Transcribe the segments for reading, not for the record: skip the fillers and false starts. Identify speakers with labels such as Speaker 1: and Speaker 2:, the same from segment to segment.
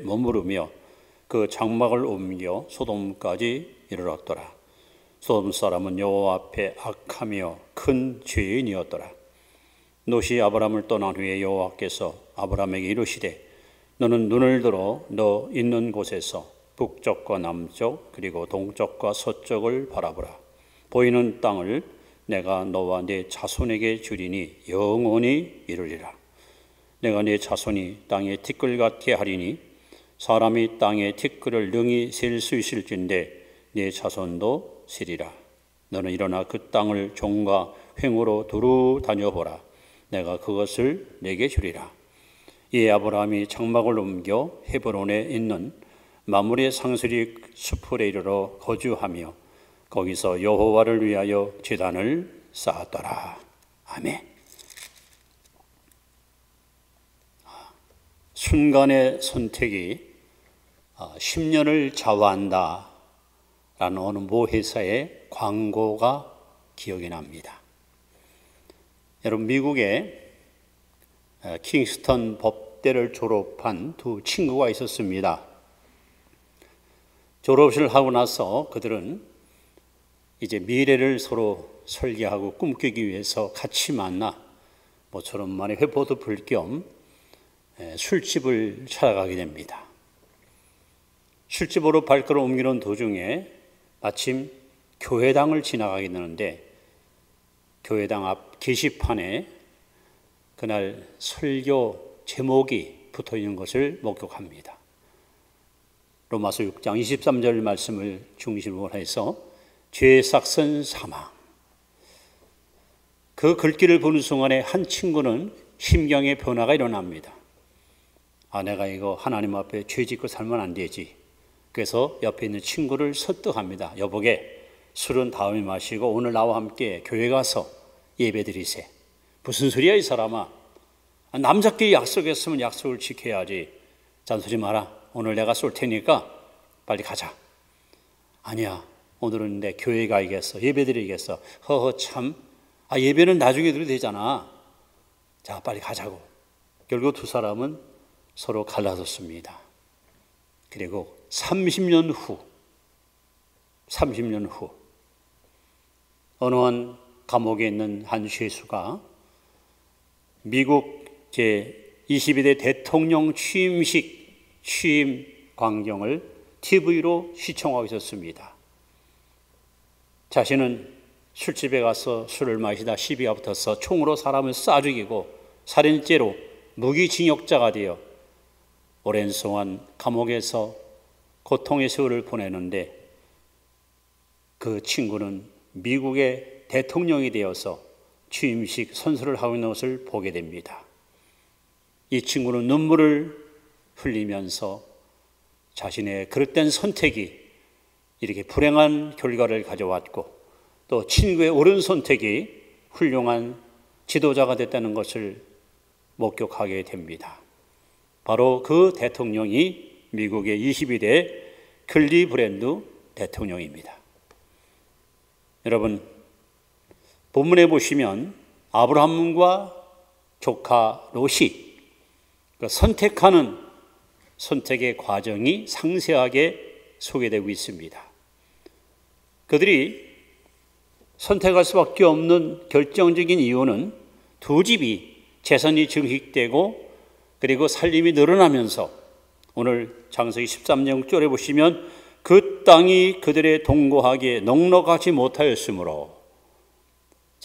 Speaker 1: 머무르며 그 장막을 옮겨 소돔까지 이르렀더라. 소돔 사람은 여호와 앞에 악하며 큰 죄인이었더라. 롯이 아브람을 떠난 후에 여호와께서 아브람에게 이르시되 너는 눈을 들어 너 있는 곳에서 북쪽과 남쪽 그리고 동쪽과 서쪽을 바라보라. 보이는 땅을 내가 너와 네 자손에게 주리니 영원히 이르리라. 내가 네 자손이 땅의 티끌같게 하리니 사람이 땅의 티끌을 능히 셀 수 있을진데 네 자손도 세리라. 너는 일어나 그 땅을 종과 횡으로 두루 다녀보라. 내가 그것을 내게 주리라. 이에 아브라함이 장막을 옮겨 헤브론에 있는 마므레 상수리 수풀에 이르러 거주하며 거기서 여호와를 위하여 제단을 쌓았더라. 아멘. 순간의 선택이 10년을 좌우한다 라는 어느 모 회사의 광고가 기억이 납니다. 여러분, 미국의 킹스턴 법대를 졸업한 두 친구가 있었습니다. 졸업을 하고 나서 그들은 이제 미래를 서로 설계하고 꿈꾸기 위해서 같이 만나 모처럼 만에 회포도 불 겸 술집을 찾아가게 됩니다. 술집으로 발걸음 옮기는 도중에 마침 교회당을 지나가게 되는데 교회당 앞 게시판에 그날 설교 제목이 붙어 있는 것을 목격합니다. 로마서 6장 23절 말씀을 중심으로 해서 죄의 싹슨 사망. 그 글귀를 보는 순간에 한 친구는 심경의 변화가 일어납니다. 내가 이거 하나님 앞에 죄 짓고 살면 안 되지. 그래서 옆에 있는 친구를 설득합니다. 여보게, 술은 다음에 마시고 오늘 나와 함께 교회 가서 예배 드리세. 무슨 소리야 이 사람아. 남자끼리 약속했으면 약속을 지켜야지. 잔소리 마라. 오늘 내가 쏠 테니까 빨리 가자. 아니야, 오늘은 내 교회 가야겠어. 예배 드리겠어. 허허 참. 예배는 나중에 드려도 되잖아. 자, 빨리 가자고. 결국 두 사람은 서로 갈라섰습니다. 그리고 30년 후 어느 한 감옥에 있는 한 죄수가 미국 제22대 대통령 취임 광경을 TV로 시청하고 있었습니다. 자신은 술집에 가서 술을 마시다 시비가 붙어서 총으로 사람을 쏴 죽이고 살인죄로 무기징역자가 되어 오랜 동안 감옥에서 고통의 세월을 보내는데 그 친구는 미국의 대통령이 되어서 취임식 선서를 하고 있는 것을 보게 됩니다. 이 친구는 눈물을 흘리면서 자신의 그릇된 선택이 이렇게 불행한 결과를 가져왔고 또 친구의 옳은 선택이 훌륭한 지도자가 됐다는 것을 목격하게 됩니다. 바로 그 대통령이 미국의 22대 클리브랜드 대통령입니다. 여러분, 본문에 보시면 아브라함과 조카 롯이 선택하는 선택의 과정이 상세하게 소개되고 있습니다. 그들이 선택할 수밖에 없는 결정적인 이유는 두 집이 재산이 증식되고 그리고 살림이 늘어나면서 오늘 창세기 13장 6절에 보시면 그 땅이 그들의 동거하기에 넉넉하지 못하였으므로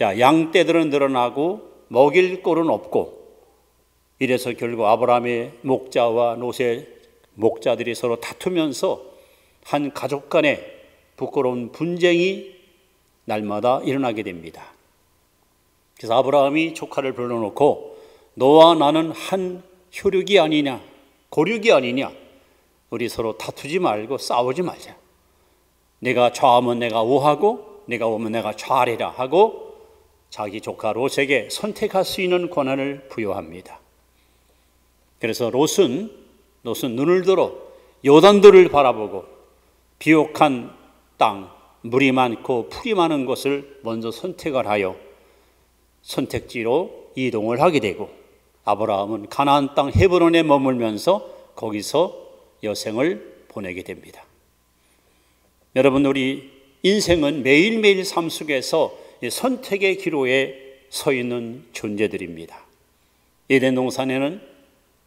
Speaker 1: 양떼들은 늘어나고 먹일 꼴은 없고 이래서 결국 아브라함의 목자와 롯의 목자들이 서로 다투면서 한 가족 간의 부끄러운 분쟁이 날마다 일어나게 됩니다. 그래서 아브라함이 조카를 불러놓고 너와 나는 한 혈육이 아니냐, 고륙이 아니냐, 우리 서로 다투지 말고 싸우지 말자. 내가 좌하면 내가 우하고 내가 우하면 내가 좌하리라 하고 자기 조카 롯에게 선택할 수 있는 권한을 부여합니다. 그래서 롯은 눈을 들어 요단들을 바라보고 비옥한 땅, 물이 많고 풀이 많은 것을 먼저 선택을 하여 선택지로 이동을 하게 되고 아브라함은 가나안 땅 헤브론에 머물면서 거기서 여생을 보내게 됩니다. 여러분, 우리 인생은 매일매일 삶 속에서 선택의 기로에 서 있는 존재들입니다. 에덴 동산에는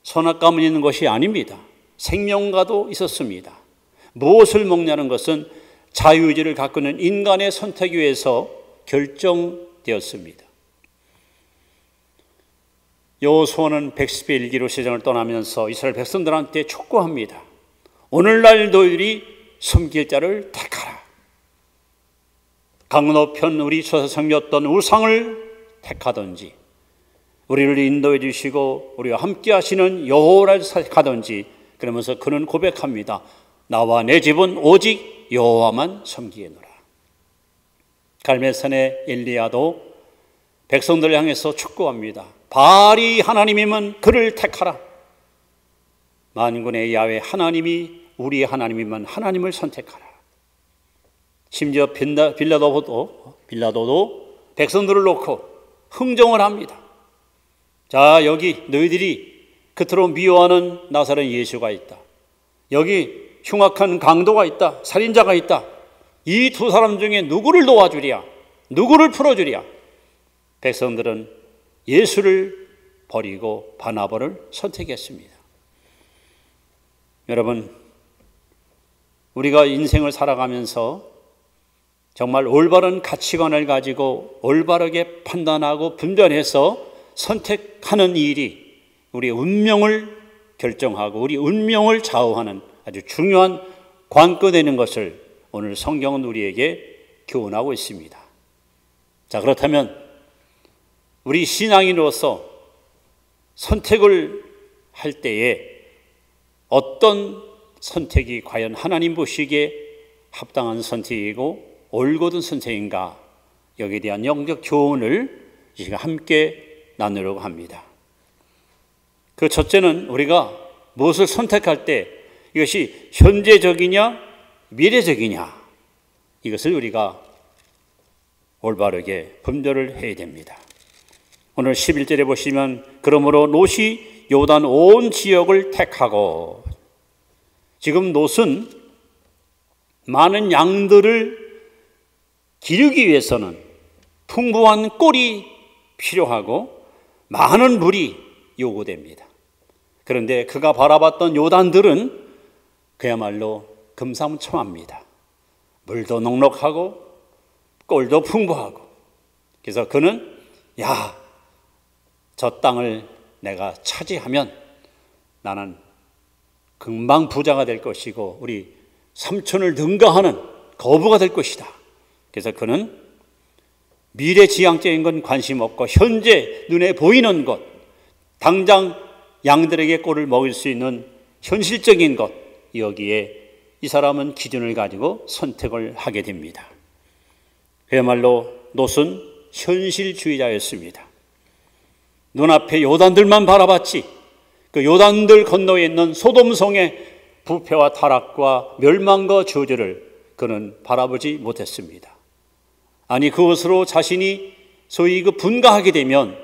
Speaker 1: 선악과만 있는 것이 아닙니다. 생명과도 있었습니다. 무엇을 먹냐는 것은 자유의지를 갖고 있는 인간의 선택에 의해서 결정되었습니다. 여호수아는 백십의 일기로 세상을 떠나면서 이스라엘 백성들한테 촉구합니다. 오늘날 너희들이 섬길 자를 택하라. 강노편 우리 조상이었던 우상을 택하든지, 우리를 인도해 주시고 우리와 함께 하시는 여호와를 택하든지, 그러면서 그는 고백합니다. 나와 내 집은 오직 여호와만 섬기노라. 갈멜산의 엘리야도 백성들을 향해서 촉구합니다. 바알이 하나님이면 그를 택하라. 만군의 야훼 하나님이 우리의 하나님이면 하나님을 선택하라. 심지어 빌라도도 백성들을 놓고 흥정을 합니다. 자, 여기 너희들이 그토록 미워하는 나사렛 예수가 있다. 여기 흉악한 강도가 있다. 살인자가 있다. 이 두 사람 중에 누구를 도와주랴? 누구를 풀어주랴? 백성들은 예수를 버리고 바나바를 선택했습니다. 여러분, 우리가 인생을 살아가면서 정말 올바른 가치관을 가지고 올바르게 판단하고 분별해서 선택하는 일이 우리의 운명을 결정하고 우리 운명을 좌우하는 아주 중요한 관건이 되는 것을 오늘 성경은 우리에게 교훈하고 있습니다. 자, 그렇다면 우리 신앙인으로서 선택을 할 때에 어떤 선택이 과연 하나님 보시기에 합당한 선택이고 올곧은 선택인가, 여기에 대한 영적 교훈을 이 시간 함께 나누려고 합니다. 그 첫째는 우리가 무엇을 선택할 때 이것이 현재적이냐 미래적이냐, 이것을 우리가 올바르게 분별을 해야 됩니다. 오늘 11절에 보시면 그러므로 롯이 요단 온 지역을 택하고, 지금 롯은 많은 양들을 기르기 위해서는 풍부한 꼴이 필요하고 많은 물이 요구됩니다. 그런데 그가 바라봤던 요단들은 그야말로 금상첨화입니다. 물도 넉넉하고 꼴도 풍부하고. 그래서 그는 저 땅을 내가 차지하면 나는 금방 부자가 될 것이고 우리 삼촌을 능가하는 거부가 될 것이다. 그래서 그는 미래지향적인 건 관심 없고 현재 눈에 보이는 것, 당장 양들에게 꼴을 먹일 수 있는 현실적인 것, 여기에 이 사람은 기준을 가지고 선택을 하게 됩니다. 그야말로 롯은 현실주의자였습니다. 눈앞에 요단들만 바라봤지 그 요단들 건너에 있는 소돔성의 부패와 타락과 멸망과 저주를 그는 바라보지 못했습니다. 아니, 그것으로 자신이 소위 분가하게 되면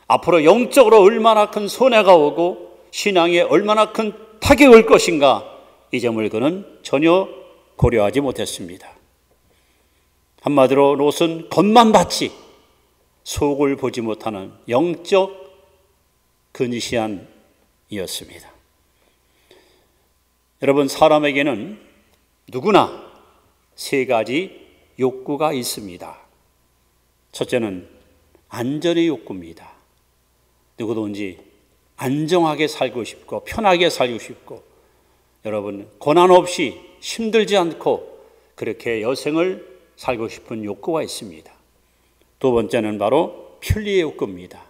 Speaker 1: 앞으로 영적으로 얼마나 큰 손해가 오고 신앙에 얼마나 큰 타격이 올 것인가, 이 점을 그는 전혀 고려하지 못했습니다. 한마디로 롯은 겉만 봤지 속을 보지 못하는 영적 근시안이었습니다. 여러분, 사람에게는 누구나 세 가지 욕구가 있습니다. 첫째는 안전의 욕구입니다. 누구든지 안정하게 살고 싶고 편하게 살고 싶고, 여러분 고난 없이 힘들지 않고 그렇게 여생을 살고 싶은 욕구가 있습니다. 두 번째는 바로 편리의 욕구입니다.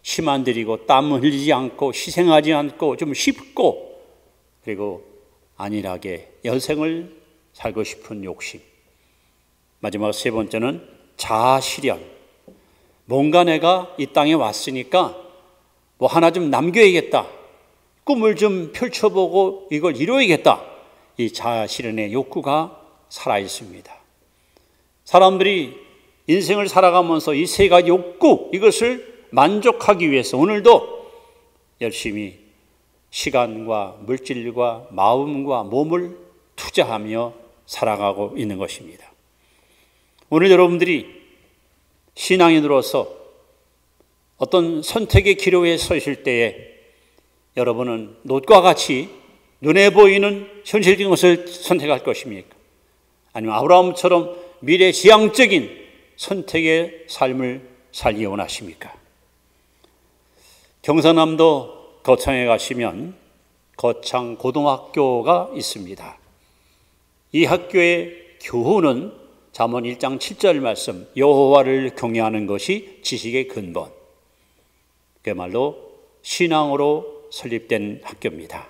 Speaker 1: 힘 안 들이고 땀 흘리지 않고 희생하지 않고 좀 쉽고 그리고 안일하게 여생을 살고 싶은 욕심. 마지막 세 번째는 자아실현. 뭔가 내가 이 땅에 왔으니까 뭐 하나 좀 남겨야겠다. 꿈을 좀 펼쳐보고 이걸 이루어야겠다. 이 자아실현의 욕구가 살아있습니다. 사람들이 인생을 살아가면서 이 세 가지 욕구, 이것을 만족하기 위해서 오늘도 열심히 시간과 물질과 마음과 몸을 투자하며 살아가고 있는 것입니다. 오늘 여러분들이 신앙인으로서 어떤 선택의 기로에 서실 때에 여러분은 롯과 같이 눈에 보이는 현실적인 것을 선택할 것입니까? 아니면 아브라함처럼 미래지향적인 선택의 삶을 살기 원하십니까? 경상남도 거창에 가시면 거창 고등학교가 있습니다. 이 학교의 교훈은 잠언 1장 7절 말씀, 여호와를 경외하는 것이 지식의 근본. 그야말로 신앙으로 설립된 학교입니다.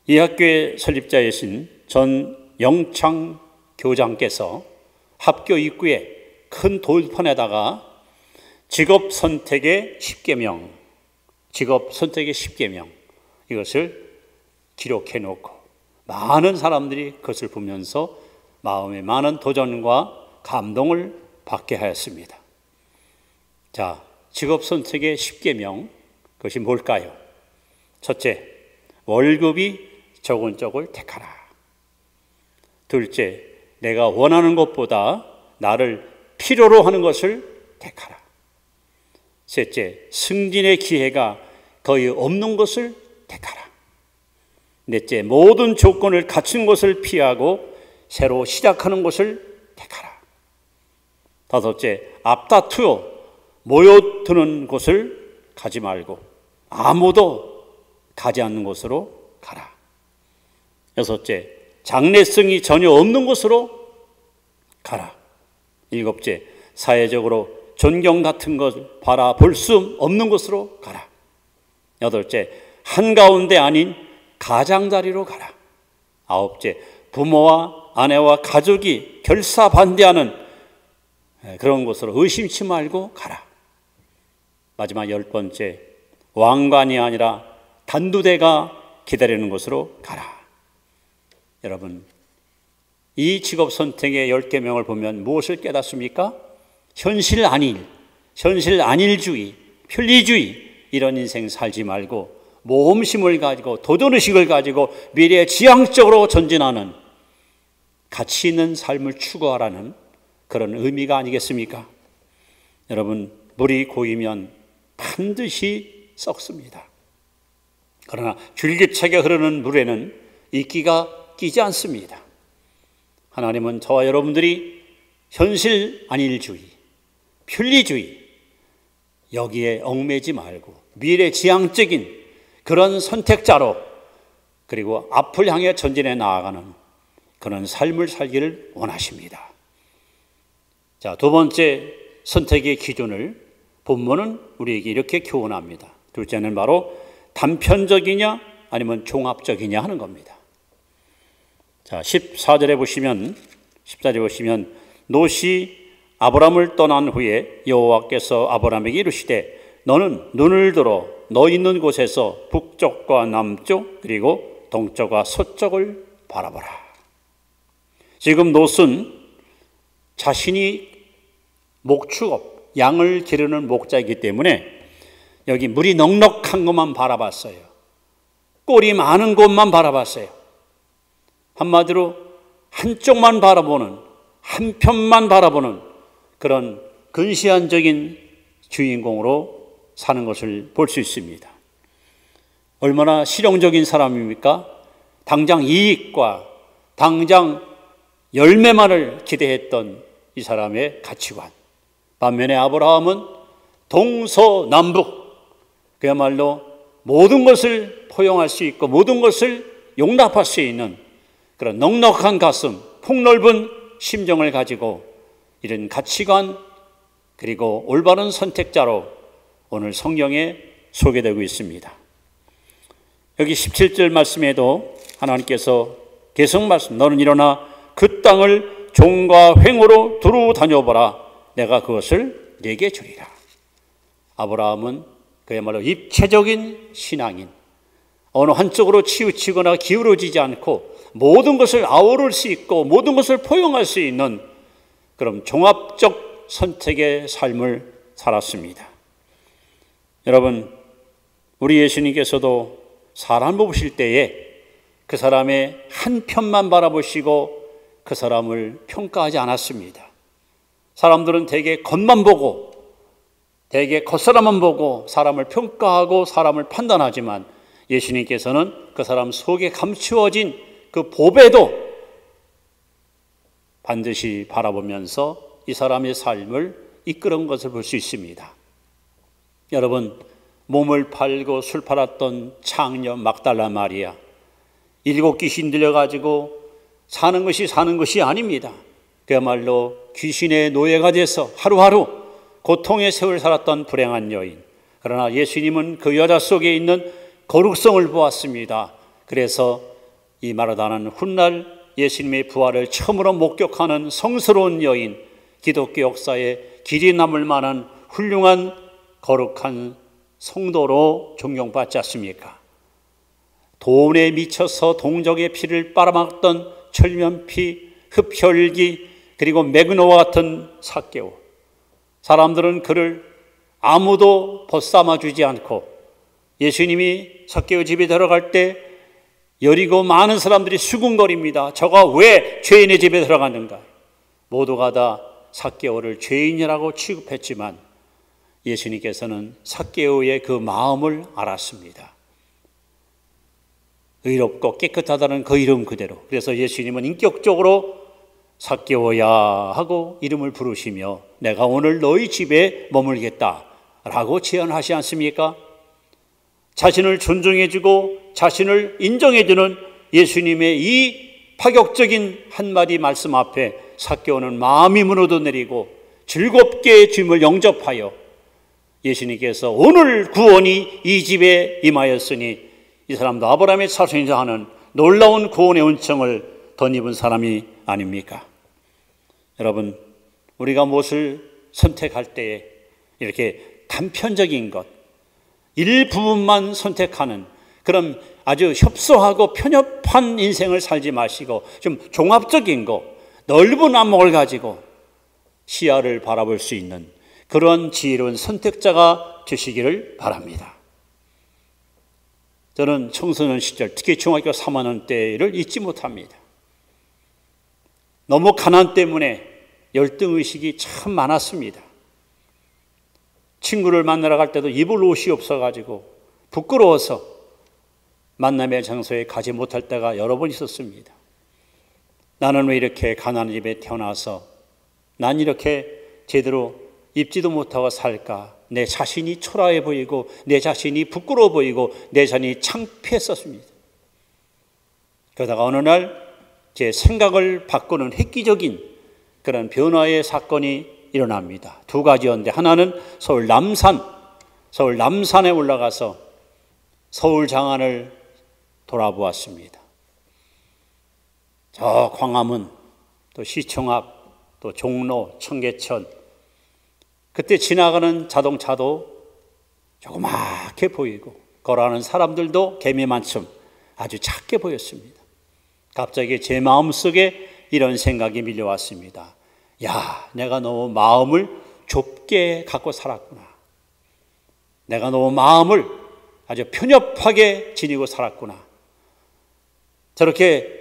Speaker 1: 이 학교의 설립자이신 전 영창 교장께서 학교 입구에 큰 돌판에다가 직업 선택의 10계명, 이것을 기록해 놓고 많은 사람들이 그것을 보면서 마음에 많은 도전과 감동을 받게 하였습니다. 자, 직업 선택의 10계명, 그것이 뭘까요? 첫째, 월급이 적은 쪽을 택하라. 둘째, 내가 원하는 것보다 나를 필요로 하는 것을 택하라. 셋째, 승진의 기회가 거의 없는 것을 택하라. 넷째, 모든 조건을 갖춘 것을 피하고 새로 시작하는 것을 택하라. 다섯째, 앞다투어 모여드는 곳을 가지 말고 아무도 가지 않는 곳으로 가라. 여섯째, 장래성이 전혀 없는 곳으로 가라. 일곱째, 사회적으로 존경 같은 것 바라볼 수 없는 곳으로 가라. 여덟째, 한가운데 아닌 가장자리로 가라. 아홉째, 부모와 아내와 가족이 결사반대하는 그런 곳으로 의심치 말고 가라. 마지막 10번째, 왕관이 아니라 단두대가 기다리는 곳으로 가라. 여러분, 이 직업 선택의 10계명을 보면 무엇을 깨닫습니까? 현실 안일주의, 편리주의, 이런 인생 살지 말고 모험심을 가지고 도전의식을 가지고 미래에 지향적으로 전진하는 가치 있는 삶을 추구하라는 그런 의미가 아니겠습니까? 여러분, 물이 고이면 반드시 썩습니다. 그러나 줄기차게 흐르는 물에는 이끼가 끼지 않습니다. 하나님은 저와 여러분들이 현실 안일주의, 편리주의, 여기에 얽매지 말고 미래지향적인 그런 선택자로, 그리고 앞을 향해 전진해 나아가는 그런 삶을 살기를 원하십니다. 자, 두 번째 선택의 기준을 본문은 우리에게 이렇게 교훈합니다. 둘째는 바로 단편적이냐 아니면 종합적이냐 하는 겁니다. 자, 14절에 보시면 롯이 아브람을 떠난 후에 여호와께서 아브람에게 이르시되 너는 눈을 들어 너 있는 곳에서 북쪽과 남쪽 그리고 동쪽과 서쪽을 바라보라. 지금 롯은 자신이 목축업, 양을 기르는 목자이기 때문에 여기 물이 넉넉한 것만 바라봤어요. 꼴이 많은 곳만 바라봤어요. 한마디로 한쪽만 바라보는, 한편만 바라보는 그런 근시안적인 주인공으로 사는 것을 볼 수 있습니다. 얼마나 실용적인 사람입니까? 당장 이익과 당장 열매만을 기대했던 이 사람의 가치관. 반면에 아브라함은 동서남북, 그야말로 모든 것을 포용할 수 있고 모든 것을 용납할 수 있는 그런 넉넉한 가슴, 폭넓은 심정을 가지고 이런 가치관 그리고 올바른 선택자로 오늘 성경에 소개되고 있습니다. 여기 17절 말씀에도 하나님께서 계속 말씀, 너는 일어나 그 땅을 종과 횡으로 두루 다녀보라. 내가 그것을 네게 주리라. 아브라함은 그야말로 입체적인 신앙인, 어느 한쪽으로 치우치거나 기울어지지 않고 모든 것을 아우를 수 있고 모든 것을 포용할 수 있는 그런 종합적 선택의 삶을 살았습니다. 여러분, 우리 예수님께서도 사람 보실 때에 그 사람의 한 편만 바라보시고 그 사람을 평가하지 않았습니다. 사람들은 대개 겉만 보고 대개 겉사람만 보고 사람을 평가하고 사람을 판단하지만 예수님께서는 그 사람 속에 감추어진 그 보배도 반드시 바라보면서 이 사람의 삶을 이끄는 것을 볼 수 있습니다. 여러분, 몸을 팔고 술 팔았던 창녀 막달라 마리아, 7 귀신 들려가지고 사는 것이 아닙니다. 그야말로 귀신의 노예가 돼서 하루하루 고통의 세월 살았던 불행한 여인. 그러나 예수님은 그 여자 속에 있는 거룩성을 보았습니다. 그래서 이 마르다는 훗날 예수님의 부활을 처음으로 목격하는 성스러운 여인, 기독교 역사에 길이 남을 만한 훌륭한 거룩한 성도로 존경받지 않습니까? 돈에 미쳐서 동족의 피를 빨아먹던 철면피, 흡혈귀, 그리고 매그노와 같은 삭개오. 사람들은 그를 아무도 벗삼아주지 않고 예수님이 삭개오 집에 들어갈 때 여리고 많은 사람들이 수군거립니다. 저가 왜 죄인의 집에 들어갔는가? 모두가 다 삭개오를 죄인이라고 취급했지만 예수님께서는 삭개오의 그 마음을 알았습니다. 의롭고 깨끗하다는 그 이름 그대로. 그래서 예수님은 인격적으로 삭개오야 하고 이름을 부르시며 내가 오늘 너희 집에 머물겠다라고 제안하지 않습니까? 자신을 존중해주고 자신을 인정해주는 예수님의 이 파격적인 한마디 말씀 앞에 삭개오는 마음이 무너져 내리고 즐겁게 주님을 영접하여 예수님께서 오늘 구원이 이 집에 임하였으니 이 사람도 아브라함의 자손이자 하는 놀라운 구원의 은총을 덧입은 사람이 아닙니까? 여러분, 우리가 무엇을 선택할 때에 이렇게 단편적인 것, 일부분만 선택하는 그런 아주 협소하고 편협한 인생을 살지 마시고 좀 종합적인 거, 넓은 안목을 가지고 시야를 바라볼 수 있는 그런 지혜로운 선택자가 되시기를 바랍니다. 저는 청소년 시절, 특히 중학교 3학년 때를 잊지 못합니다. 너무 가난 때문에 열등의식이 참 많았습니다. 친구를 만나러 갈 때도 입을 옷이 없어가지고 부끄러워서 만남의 장소에 가지 못할 때가 여러 번 있었습니다. 나는 왜 이렇게 가난한 집에 태어나서 난 이렇게 제대로 입지도 못하고 살까? 내 자신이 초라해 보이고 내 자신이 부끄러워 보이고 내 자신이 창피했었습니다. 그러다가 어느 날 제 생각을 바꾸는 획기적인 그런 변화의 사건이 일어납니다. 2가지였는데 하나는 서울 남산에 올라가서 서울 장안을 돌아보았습니다. 저 광화문, 또 시청 앞, 또 종로, 청계천, 그때 지나가는 자동차도 조그맣게 보이고 걸어가는 사람들도 개미만큼 아주 작게 보였습니다. 갑자기 제 마음속에 이런 생각이 밀려왔습니다. 야, 내가 너무 마음을 좁게 갖고 살았구나. 내가 너무 마음을 아주 편협하게 지니고 살았구나. 저렇게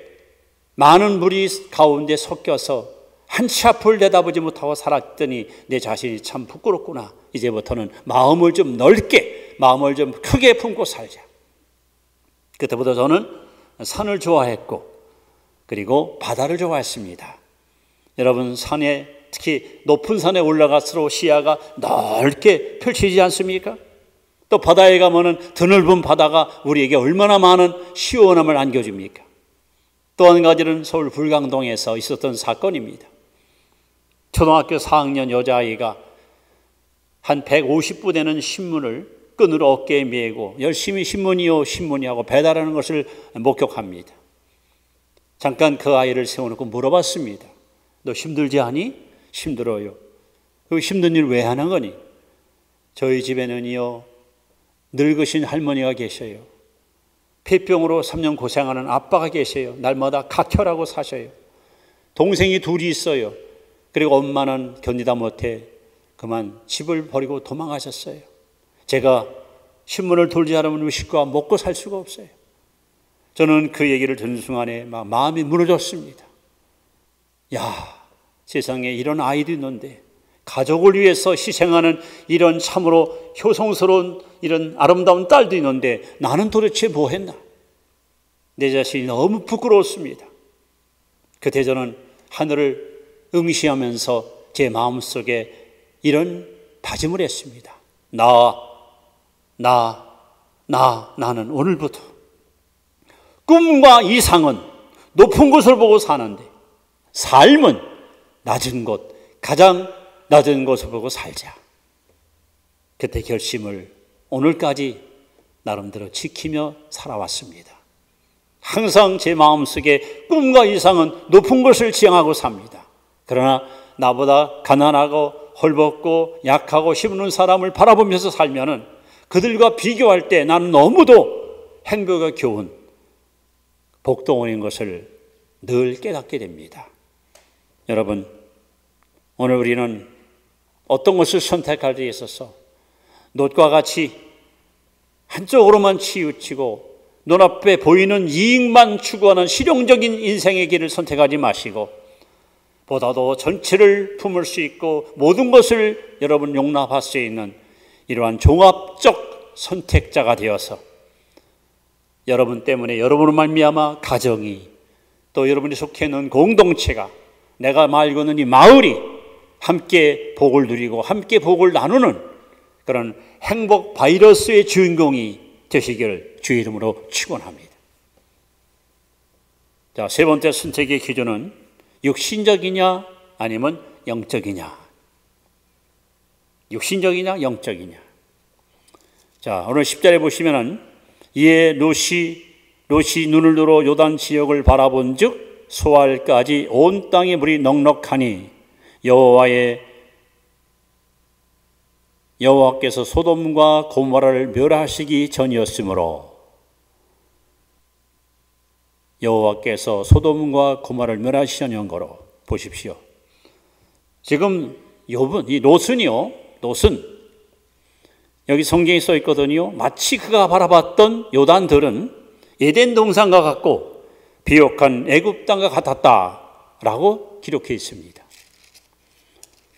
Speaker 1: 많은 무리 가운데 섞여서 한치 앞을 내다보지 못하고 살았더니 내 자신이 참 부끄럽구나. 이제부터는 마음을 좀 넓게, 마음을 좀 크게 품고 살자. 그때부터 저는 산을 좋아했고 그리고 바다를 좋아했습니다. 여러분, 산에, 특히 높은 산에 올라갈수록 시야가 넓게 펼치지 않습니까? 또 바다에 가면은 드넓은 바다가 우리에게 얼마나 많은 시원함을 안겨줍니까? 또 한 가지는 서울 불광동에서 있었던 사건입니다. 초등학교 4학년 여자아이가 한 150부 되는 신문을 끈으로 어깨에 메고 열심히 신문이요 하고 배달하는 것을 목격합니다. 잠깐 그 아이를 세워놓고 물어봤습니다. 너 힘들지 않니? 힘들어요. 그 힘든 일 왜 하는 거니? 저희 집에는요 늙으신 할머니가 계셔요. 폐병으로 3년 고생하는 아빠가 계세요. 날마다 각혈하고 사셔요. 동생이 2이 있어요. 그리고 엄마는 견디다 못해 그만 집을 버리고 도망가셨어요. 제가 신문을 돌지 않으면 우리 식구가 먹고 살 수가 없어요. 저는 그 얘기를 듣는 순간에 막 마음이 무너졌습니다. 야, 세상에 이런 아이도 있는데 가족을 위해서 희생하는 이런 참으로 효성스러운 이런 아름다운 딸도 있는데 나는 도대체 뭐 했나? 내 자신이 너무 부끄러웠습니다. 그때 저는 하늘을 응시하면서 제 마음속에 이런 다짐을 했습니다. 나는 오늘부터 꿈과 이상은 높은 곳을 보고 사는데 삶은 낮은 곳, 가장 낮은 곳을 보고 살자. 그때 결심을 오늘까지 나름대로 지키며 살아왔습니다. 항상 제 마음속에 꿈과 이상은 높은 것을 지향하고 삽니다. 그러나 나보다 가난하고 헐벗고 약하고 힘없는 사람을 바라보면서 살면은 그들과 비교할 때 나는 너무도 행복의 교훈, 복덩어리인 것을 늘 깨닫게 됩니다. 여러분, 오늘 우리는 어떤 것을 선택할 때 있어서 놋과 같이 한쪽으로만 치우치고 눈앞에 보이는 이익만 추구하는 실용적인 인생의 길을 선택하지 마시고 보다도 전체를 품을 수 있고 모든 것을 여러분 용납할 수 있는 이러한 종합적 선택자가 되어서 여러분 때문에 여러분으로 말미암아 가정이 또 여러분이 속해 있는 공동체가 내가 말고 있는 이 마을이 함께 복을 누리고 함께 복을 나누는 그런 행복 바이러스의 주인공이 되시기를 주의 이름으로 축원합니다. 자, 세 번째 선택의 기준은 육신적이냐 아니면 영적이냐. 육신적이냐 영적이냐. 자, 오늘 10절에 보시면은 이에 롯이 눈을 들어 요단 지역을 바라본즉 소알까지 온 땅에 물이 넉넉하니 여호와께서 소돔과 고모라를 멸하시기 전이었으므로 여호와께서 소돔과 고모라를 멸하시려는 거로 보십시오. 지금 이 롯은요, 롯은 여기 성경에 써 있거든요. 마치 그가 바라봤던 요단들은 에덴 동산과 같고 비옥한 애굽 땅과 같았다라고 기록해 있습니다.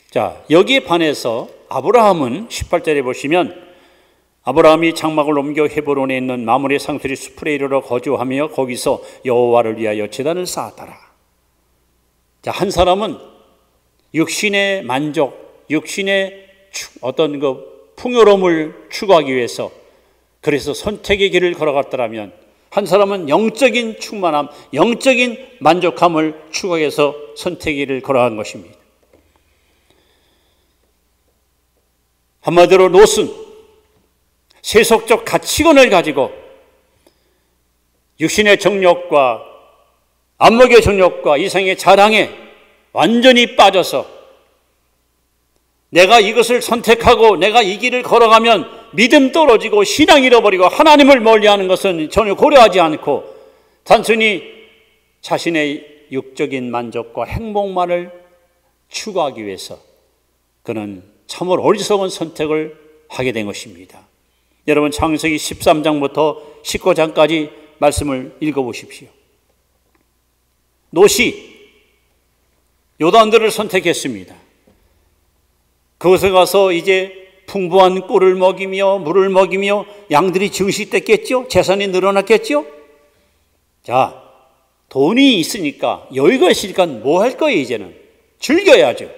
Speaker 1: 자, 여기에 반해서 아브라함은 18절에 보시면 아브라함이 장막을 옮겨 헤브론에 있는 마므레 상수리 숲에 이르러 거주하며 거기서 여호와를 위하여 제단을 쌓았더라. 자, 한 사람은 육신의 만족, 육신의 어떤 그 풍요로움을 추구하기 위해서 그래서 선택의 길을 걸어갔더라면 한 사람은 영적인 충만함, 영적인 만족함을 추구하기 위해서 선택의 길을 걸어간 것입니다. 한마디로 롯은 세속적 가치관을 가지고 육신의 정욕과 안목의 정욕과 이생의 자랑에 완전히 빠져서 내가 이것을 선택하고 내가 이 길을 걸어가면 믿음 떨어지고 신앙 잃어버리고 하나님을 멀리하는 것은 전혀 고려하지 않고 단순히 자신의 육적인 만족과 행복만을 추구하기 위해서 그는 참으로 어리석은 선택을 하게 된 것입니다. 여러분 창세기 13장부터 19장까지 말씀을 읽어보십시오. 롯이 요단들을 선택했습니다. 그곳에 가서 이제 풍부한 꿀을 먹이며 물을 먹이며 양들이 증식됐겠죠? 재산이 늘어났겠죠? 자, 돈이 있으니까 여유가 있으니까 뭐 할 거예요? 이제는 즐겨야죠.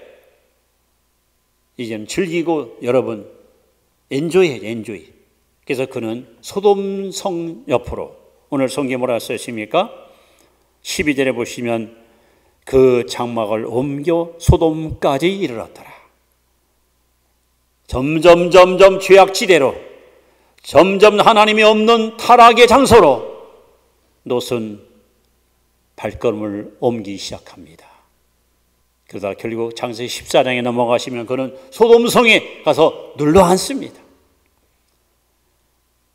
Speaker 1: 이제는 즐기고 여러분 엔조이해요. 엔조이. 그래서 그는 소돔 성 옆으로 오늘 성경에 뭐라 쓰십니까? 12절에 보시면 그 장막을 옮겨 소돔까지 이르렀더라. 점점 죄악지대로 점점 하나님이 없는 타락의 장소로 롯은 발걸음을 옮기기 시작합니다. 그러다 결국 창세기 14장에 넘어가시면 그는 소돔성에 가서 눌러 앉습니다.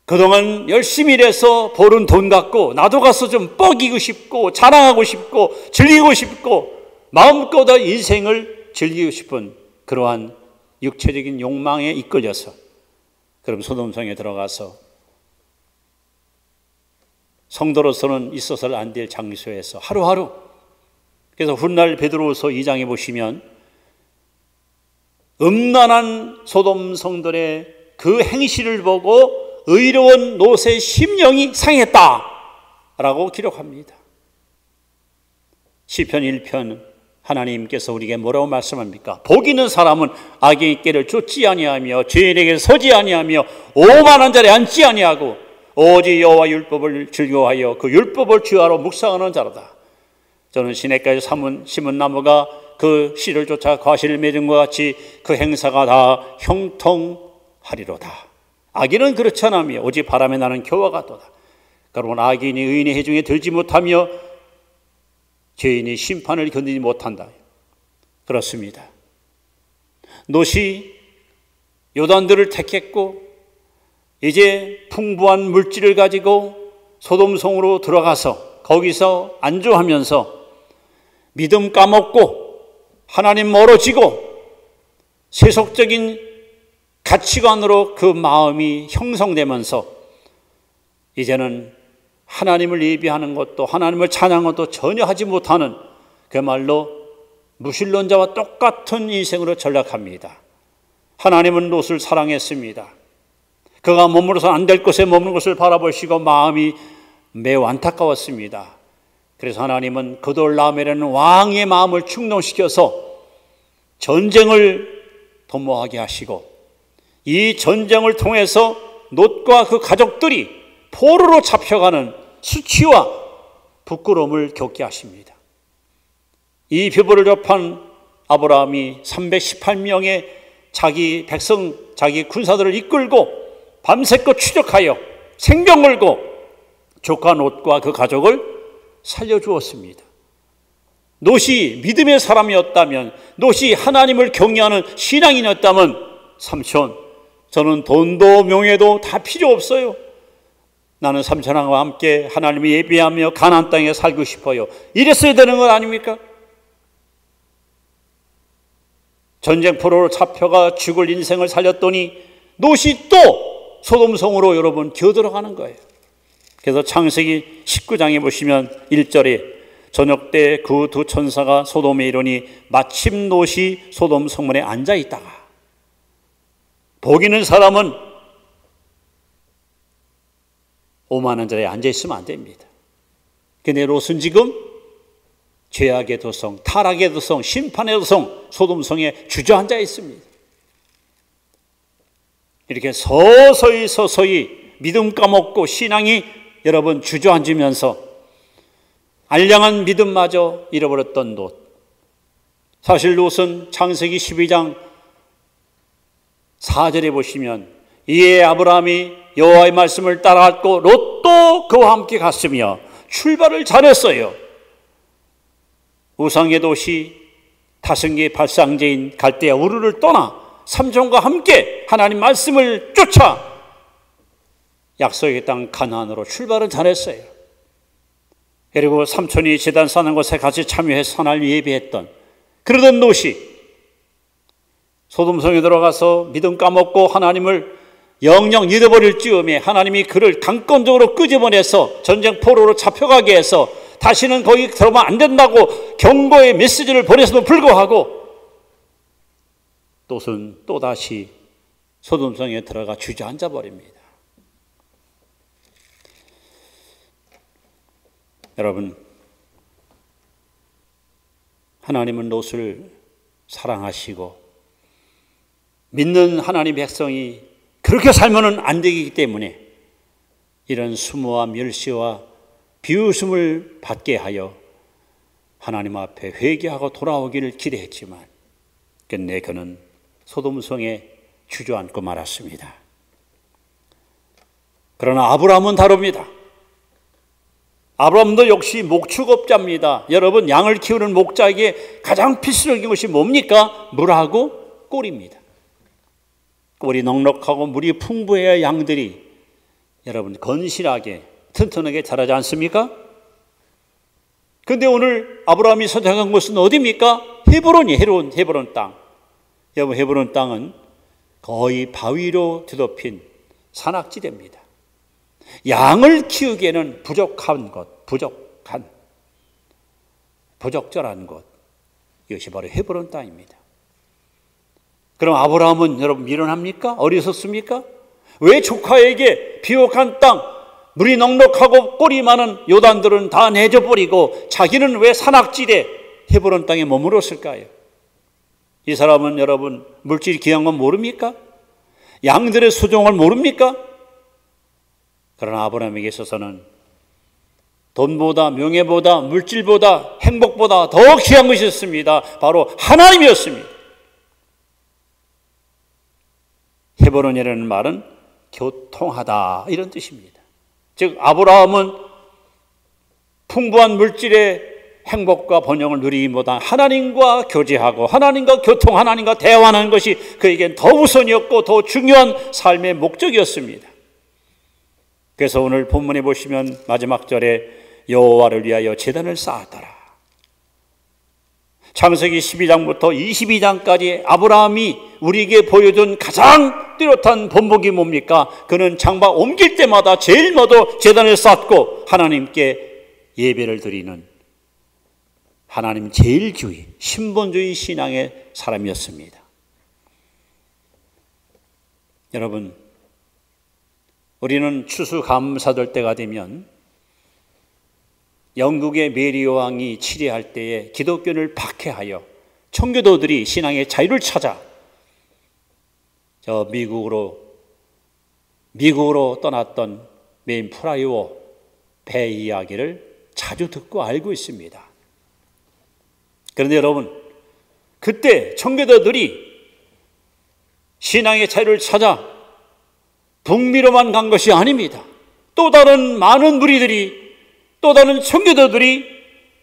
Speaker 1: 그동안 열심히 일해서 벌은 돈 갖고 나도 가서 좀 뻐기고 싶고 자랑하고 싶고 즐기고 싶고 마음껏 인생을 즐기고 싶은 그러한 육체적인 욕망에 이끌려서 그럼 소돔성에 들어가서 성도로서는 있어서는 안 될 장소에서 하루하루, 그래서 훗날 베드로후서 2장에 보시면 음란한 소돔 성들의 그 행실을 보고 의로운 롯의 심령이 상했다라고 기록합니다. 시편 1편 하나님께서 우리에게 뭐라고 말씀합니까? 복 있는 사람은 악인의 길을 쫓지 아니하며 죄인에게 서지 아니하며 오만한 자리에 앉지 아니하고 오직 여호와 율법을 즐거워하여 그 율법을 주야로 묵상하는 자로다. 저는 시냇가에 심은 나무가 그 씨를 쫓아 과실을 맺은 것 같이 그 행사가 다 형통하리로다. 악인은 그렇지 않으며 오직 바람에 나는 겨와 같도다. 그러면 악인이 의인의 해중에 들지 못하며 죄인이 심판을 견디지 못한다. 그렇습니다. 롯이 요단들을 택했고 이제 풍부한 물질을 가지고 소돔성으로 들어가서 거기서 안주하면서 믿음 까먹고 하나님 멀어지고 세속적인 가치관으로 그 마음이 형성되면서 이제는 하나님을 예비하는 것도 하나님을 찬양하는 것도 전혀 하지 못하는 그야말로 무신론자와 똑같은 인생으로 전락합니다. 하나님은 롯을 사랑했습니다. 그가 머물러서 안 될 곳에 머무는 것을 바라보시고 마음이 매우 안타까웠습니다. 그래서 하나님은 그돌라오멜이라는 왕의 마음을 충동시켜서 전쟁을 도모하게 하시고 이 전쟁을 통해서 롯과 그 가족들이 포로로 잡혀가는 수치와 부끄러움을 겪게 하십니다. 이 표보를 접한 아브라함이 318명의 자기 백성, 자기 군사들을 이끌고 밤새껏 추적하여 생명 걸고 조카 롯과 그 가족을 살려주었습니다. 롯이 믿음의 사람이었다면, 롯이 하나님을 경외하는 신앙인이었다면, 삼촌, 저는 돈도 명예도 다 필요 없어요. 나는 삼촌과 함께 하나님을 예배하며 가나안 땅에 살고 싶어요. 이랬어야 되는 것 아닙니까? 전쟁 포로로 잡혀가 죽을 인생을 살렸더니 롯이 또 소돔성으로 여러분 기어들어가는 거예요. 그래서 창세기 19장에 보시면 1절에 저녁 때 그 두 천사가 소돔에 이르니 마침 롯이 소돔 성문에 앉아 있다가, 복 있는 사람은 오만한 자리에 앉아 있으면 안 됩니다. 근데 롯은 지금 죄악의 도성, 타락의 도성, 심판의 도성 소돔성에 주저앉아 있습니다. 이렇게 서서히 믿음 까먹고 신앙이 여러분 주저앉으면서 알량한 믿음마저 잃어버렸던 롯. 사실 롯은 창세기 12장 4절에 보시면 이에 아브라함이 여호와의 말씀을 따라갔고 롯도 그와 함께 갔으며 출발을 잘했어요. 우상의 도시 다승기의 발상제인 갈대아 우르를 떠나 삼촌과 함께 하나님 말씀을 쫓아 약속의 땅 가나안으로 출발을 잘했어요. 그리고 삼촌이 제단 쌓는 곳에 같이 참여해서 선할 예배했던 그러던 롯이 소돔성에 들어가서 믿음 까먹고 하나님을 영영 잃어버릴 즈음에 하나님이 그를 강권적으로 끄집어내서 전쟁 포로로 잡혀가게 해서 다시는 거기 들어가면 안 된다고 경고의 메시지를 보내서도 불구하고 롯은 또다시 소돔성에 들어가 주저앉아 버립니다. 여러분, 하나님은 롯을 사랑하시고 믿는 하나님 백성이 그렇게 살면은 안 되기 때문에 이런 수모와 멸시와 비웃음을 받게 하여 하나님 앞에 회개하고 돌아오기를 기대했지만 끝내 그는 소돔성에 주저앉고 말았습니다. 그러나 아브라함은 다릅니다. 아브라함도 역시 목축업자입니다. 여러분, 양을 키우는 목자에게 가장 필수적인 것이 뭡니까? 물하고 꼴입니다. 꼴이 넉넉하고 물이 풍부해야 양들이 여러분 건실하게 튼튼하게 자라지 않습니까? 그런데 오늘 아브라함이 선택한 곳은 어디입니까? 헤브론이 헤브론 땅. 여러분, 헤브론 땅은 거의 바위로 뒤덮인 산악지대입니다. 양을 키우기에는 부족한 것, 부적절한 것, 이것이 바로 헤브론 땅입니다. 그럼 아브라함은 여러분 미련합니까? 어리석습니까? 왜 조카에게 비옥한 땅, 물이 넉넉하고 꼴이 많은 요단들은 다 내줘버리고 자기는 왜 산악지대 헤브론 땅에 머물렀을까요? 이 사람은 여러분 물질이 귀한 건 모릅니까? 양들의 소중을 모릅니까? 그러나 아브라함에게 있어서는 돈보다 명예보다 물질보다 행복보다 더 귀한 것이 있습니다. 바로 하나님이었습니다. 헤브론이라는 말은 교통하다 이런 뜻입니다. 즉 아브라함은 풍부한 물질의 행복과 번영을 누리기보다 하나님과 교제하고 하나님과 교통, 하나님과 대화하는 것이 그에겐 더 우선이었고 더 중요한 삶의 목적이었습니다. 그래서 오늘 본문에 보시면 마지막 절에 여호와를 위하여 제단을 쌓았더라. 창세기 12장부터 22장까지 아브라함이 우리에게 보여준 가장 뚜렷한 본보기 뭡니까? 그는 장막 옮길 때마다 제일 먼저 제단을 쌓고 하나님께 예배를 드리는 하나님 제일주의, 신본주의 신앙의 사람이었습니다. 여러분, 우리는 추수감사절 때가 되면 영국의 메리 여왕이 치리할 때에 기독교를 박해하여 청교도들이 신앙의 자유를 찾아 저 미국으로 떠났던 메인 프라이어 배 이야기를 자주 듣고 알고 있습니다. 그런데 여러분, 그때 청교도들이 신앙의 자유를 찾아 북미로만 간 것이 아닙니다. 또 다른 많은 무리들이, 또 다른 청교도들이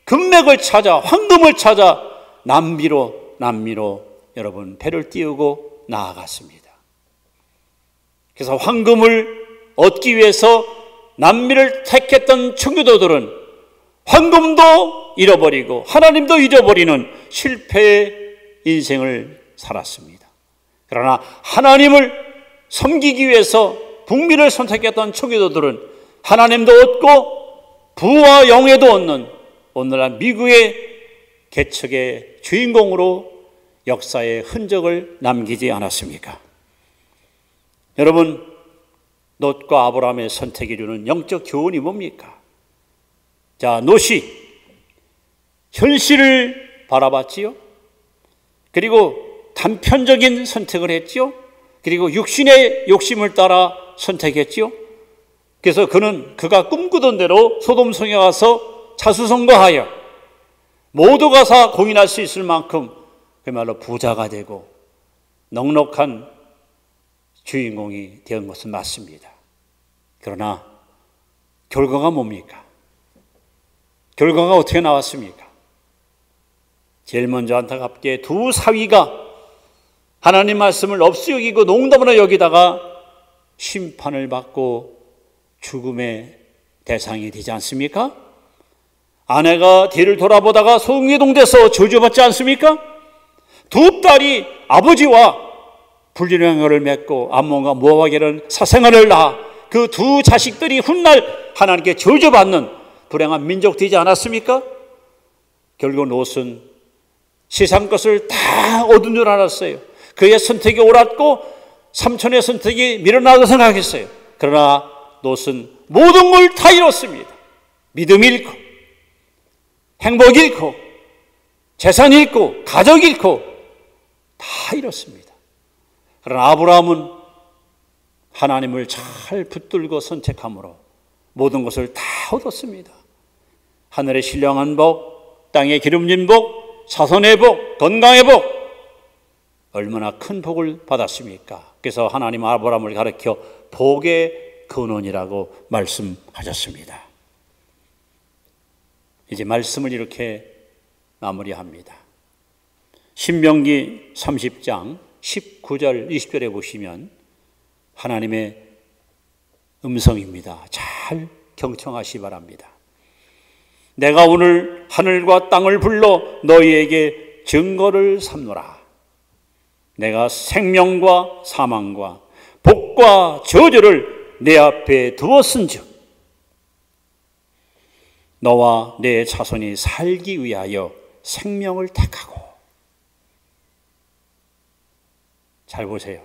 Speaker 1: 금맥을 찾아, 황금을 찾아 남미로 여러분 배를 띄우고 나아갔습니다. 그래서 황금을 얻기 위해서 남미를 택했던 청교도들은 황금도 잃어버리고 하나님도 잃어버리는 실패의 인생을 살았습니다. 그러나 하나님을 섬기기 위해서 북미를 선택했던 청교도들은 하나님도 얻고 부와 영예도 얻는 오늘날 미국의 개척의 주인공으로 역사의 흔적을 남기지 않았습니까? 여러분, 롯과 아브라함의 선택이 주는 영적 교훈이 뭡니까? 자, 롯이 현실을 바라봤지요. 그리고 단편적인 선택을 했지요. 그리고 육신의 욕심을 따라 선택했지요. 그래서 그가 꿈꾸던 대로 소돔 성에 가서 자수성가하여 모두가 다 공인할 수 있을 만큼 그야말로 부자가 되고 넉넉한 주인공이 된 것은 맞습니다. 그러나 결과가 뭡니까? 결과가 어떻게 나왔습니까? 제일 먼저 안타깝게 두 사위가 하나님 말씀을 없이 여기고 농담으로 여기다가 심판을 받고 죽음의 대상이 되지 않습니까? 아내가 뒤를 돌아보다가 소동돼서 저주받지 않습니까? 두 딸이 아버지와 불륜행위를 맺고 암몬과 모압에게는 사생아를 낳아 그 두 자식들이 훗날 하나님께 저주받는 불행한 민족 되지 않았습니까? 결국 롯은 세상 것을 다 얻은 줄 알았어요. 그의 선택이 옳았고 삼촌의 선택이 미련하다고 생각했어요. 그러나 롯은 모든 걸 다 잃었습니다. 믿음 잃고 행복 잃고 재산 잃고 가족 잃고 다 잃었습니다. 그러나 아브라함은 하나님을 잘 붙들고 선택함으로 모든 것을 다 얻었습니다. 하늘의 신령한 복, 땅의 기름진 복, 자손의 복, 건강의 복, 얼마나 큰 복을 받았습니까? 그래서 하나님 아브라함을 가르쳐 복의 근원이라고 말씀하셨습니다. 이제 말씀을 이렇게 마무리합니다. 신명기 30장 19절 20절에 보시면 하나님의 음성입니다. 잘 경청하시 바랍니다. 내가 오늘 하늘과 땅을 불러 너희에게 증거를 삼노라. 내가 생명과 사망과 복과 저주를 내 앞에 두었은즉 너와 내 자손이 살기 위하여 생명을 택하고. 잘 보세요.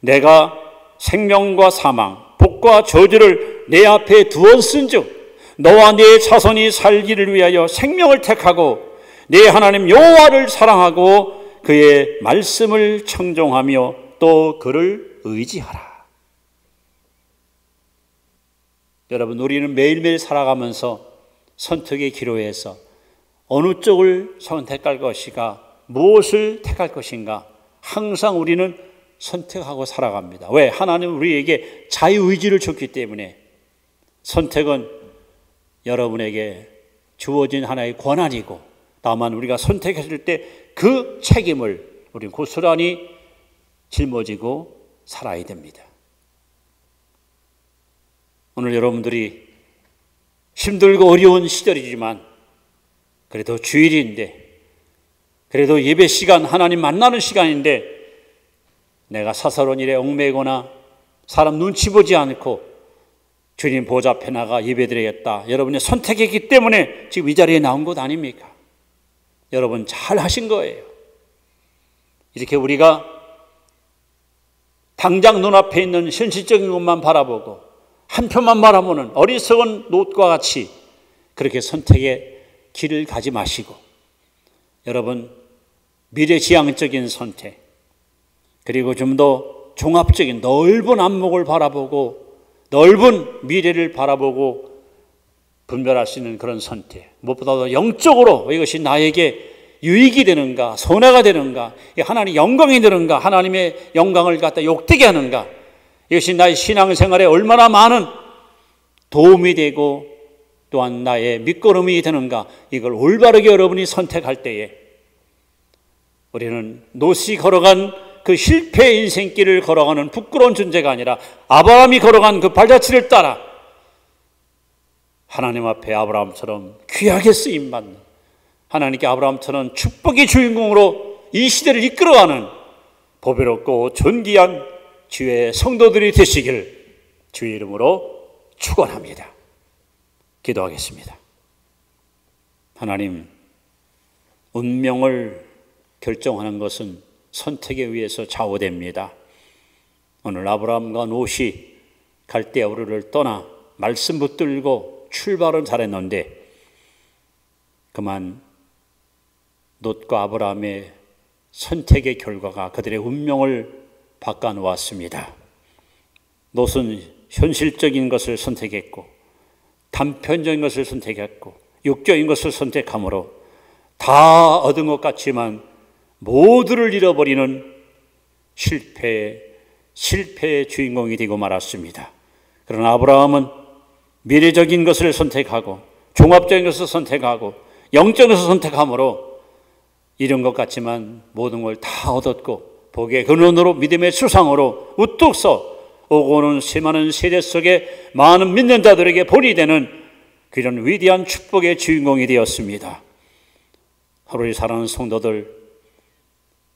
Speaker 1: 내가 생명과 사망, 복과 저주를 내 앞에 두었은즉 너와 네 자손이 살기를 위하여 생명을 택하고 네 하나님 여호와를 사랑하고 그의 말씀을 청종하며 또 그를 의지하라. 여러분, 우리는 매일매일 살아가면서 선택의 기로에서 어느 쪽을 선택할 것인가, 무엇을 택할 것인가 항상 우리는 선택하고 살아갑니다. 왜? 하나님은 우리에게 자유의지를 줬기 때문에. 선택은 여러분에게 주어진 하나의 권한이고, 다만 우리가 선택했을 때 그 책임을 우리는 고스란히 짊어지고 살아야 됩니다. 오늘 여러분들이 힘들고 어려운 시절이지만 그래도 주일인데, 그래도 예배 시간, 하나님 만나는 시간인데 내가 사사로운 일에 얽매거나 사람 눈치 보지 않고 주님 보좌 앞에 나가 예배드리겠다, 여러분의 선택했기 때문에 지금 이 자리에 나온 것 아닙니까? 여러분 잘 하신 거예요. 이렇게 우리가 당장 눈앞에 있는 현실적인 것만 바라보고 한편만 바라보는 어리석은 롯과 같이 그렇게 선택의 길을 가지 마시고, 여러분 미래지향적인 선택, 그리고 좀 더 종합적인 넓은 안목을 바라보고 넓은 미래를 바라보고 분별할 수 있는 그런 선택, 무엇보다도 영적으로 이것이 나에게 유익이 되는가, 손해가 되는가, 하나님의 영광이 되는가, 하나님의 영광을 갖다 욕되게 하는가, 이것이 나의 신앙생활에 얼마나 많은 도움이 되고 또한 나의 밑거름이 되는가, 이걸 올바르게 여러분이 선택할 때에 우리는 롯이 걸어간 그 실패의 인생길을 걸어가는 부끄러운 존재가 아니라 아브라함이 걸어간 그 발자취를 따라 하나님 앞에 아브라함처럼 귀하게 쓰임받는, 하나님께 아브라함처럼 축복의 주인공으로 이 시대를 이끌어가는 보배롭고 존귀한 주의 성도들이 되시길 주의 이름으로 축원합니다. 기도하겠습니다. 하나님, 운명을 결정하는 것은 선택에 의해서 좌우됩니다. 오늘 아브라함과 롯이 갈대아 우르를 떠나 말씀 붙들고 출발은 잘했는데 그만 롯과 아브라함의 선택의 결과가 그들의 운명을 바꿔놓았습니다. 롯은 현실적인 것을 선택했고 단편적인 것을 선택했고 육적인 것을 선택함으로 다 얻은 것 같지만 모두를 잃어버리는 실패의 주인공이 되고 말았습니다. 그러나 아브라함은 미래적인 것을 선택하고 종합적인 것을 선택하고 영적인 것을 선택함으로 이런 것 같지만 모든 걸 다 얻었고 복의 근원으로 믿음의 수상으로 우뚝 서 오고 오는 수많은 세대 속에 많은 믿는 자들에게 본이 되는 그런 위대한 축복의 주인공이 되었습니다. 하루에 살아가는 성도들,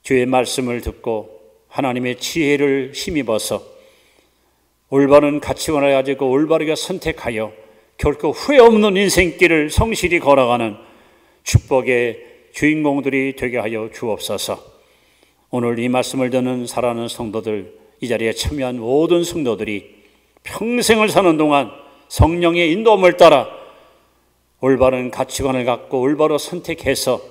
Speaker 1: 주의 말씀을 듣고 하나님의 지혜를 힘입어서 올바른 가치관을 가지고 올바르게 선택하여 결코 후회 없는 인생길을 성실히 걸어가는 축복의 주인공들이 되게 하여 주옵소서. 오늘 이 말씀을 듣는 사랑하는 성도들, 이 자리에 참여한 모든 성도들이 평생을 사는 동안 성령의 인도함을 따라 올바른 가치관을 갖고 올바로 선택해서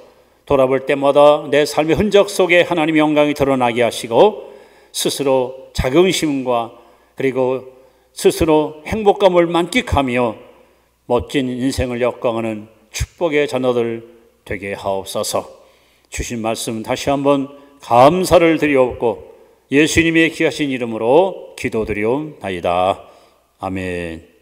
Speaker 1: 돌아볼 때마다 내 삶의 흔적 속에 하나님의 영광이 드러나게 하시고 스스로 자긍심과 그리고 스스로 행복감을 만끽하며 멋진 인생을 엮어가는 축복의 자녀들 되게 하옵소서. 주신 말씀 다시 한번 감사를 드리옵고 예수님의 귀하신 이름으로 기도드리옵나이다. 아멘.